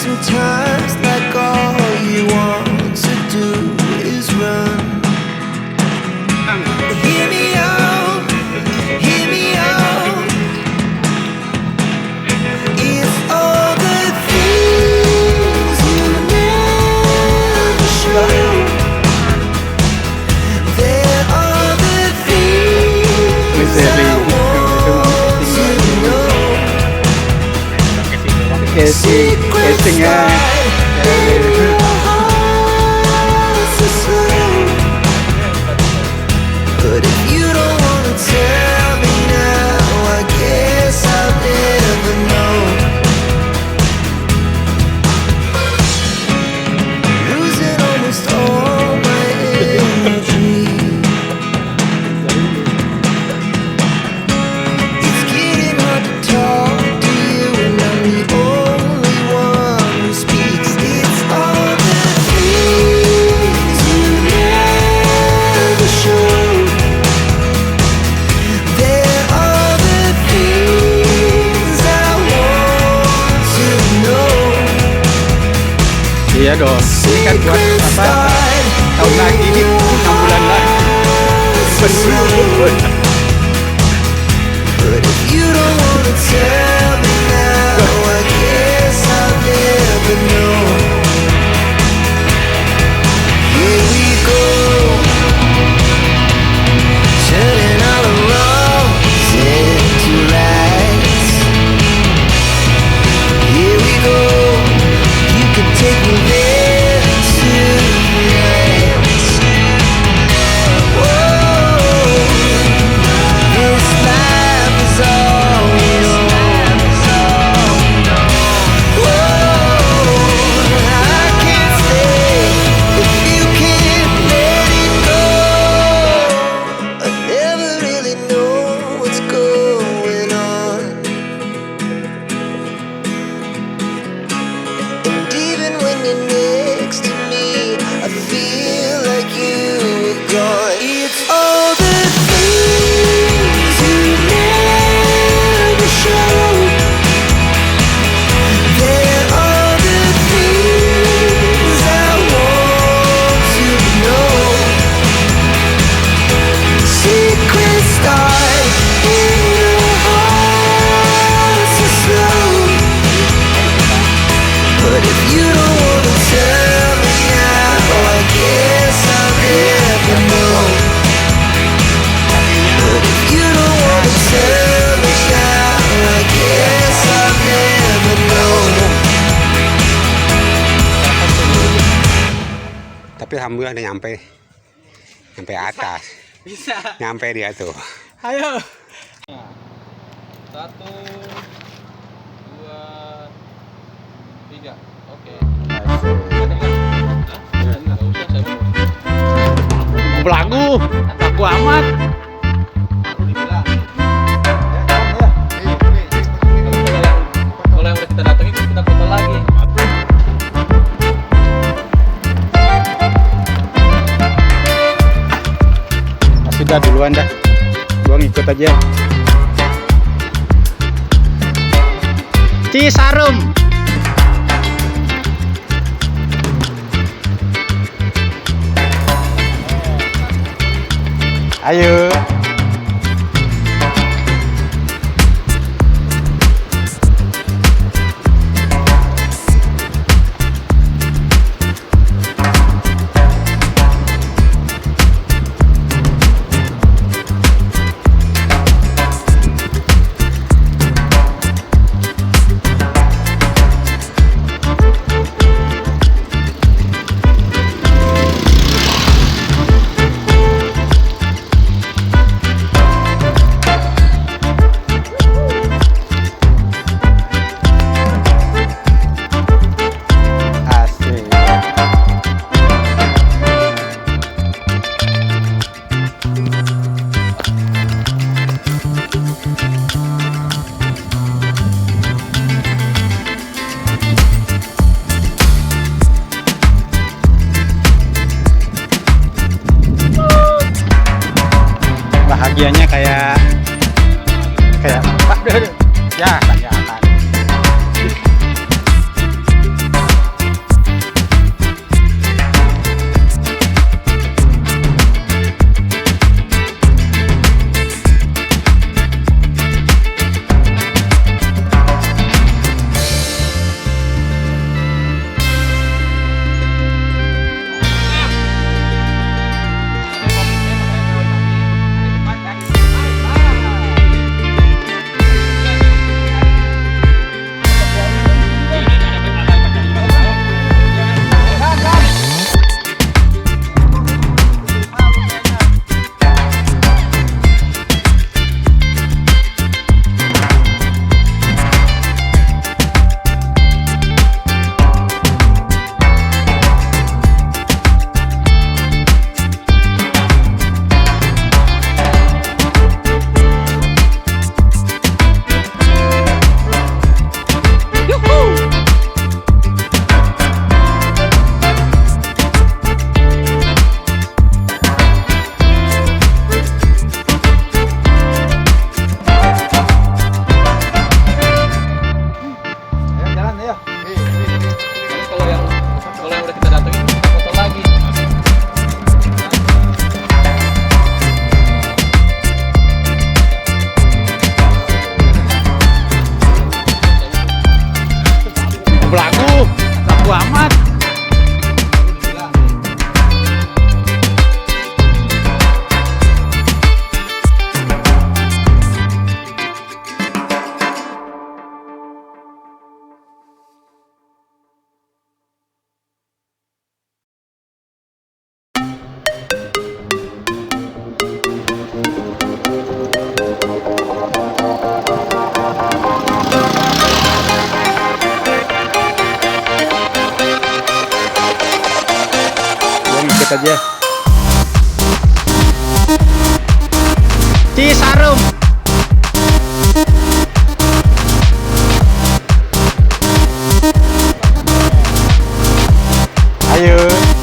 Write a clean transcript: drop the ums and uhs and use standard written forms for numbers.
Sometimes like all you want to do is run. Hear me out, hear me out. It's all the things you never show. There are the things I want to know. Casingnya but if you don't wanna tell me now, I guess I'll never know. Losing almost all my energy. It's getting hard to talk to you, and I'm the only one who speaks. It's all the things you never show. There are the things I want to know. iya dong. Ini kan buat apa? Tahun lagi ini 6 bulan lagi. But if you don't wanna tell me now, I guess I'll never know. Here we go, turning all the wrongs into rights. Here we go, you can take me there tonight. Whoa, this life is all we know. Whoa, I can't stay if you can't let it go. I never really know what's going on, and even when you're next to me, I feel like you were gone. It's all the things you never show. There are the things I want to know. Secrets start in your heart so slow. But if you don't wanna tell me now, I guess I'll never know. But if you don't wanna tell me now, I guess I'll never know. Tapi alhamdulillah udah nyampe atas. Bisa. Nyampe dia tuh. Ayo. 1, 2, 3. Oke. Enggak usah, saya mau. Belagu amat. Kalau yang udah kita datengin kita foto lagi. Sudah duluan dah. Gua ngikut aja. Cisarum. Ayo. bagiannya kayak ya tanjakan. Kalau yang udah kita datengin kita foto lagi. Belagu amat. Aja Cisarum. Ayo.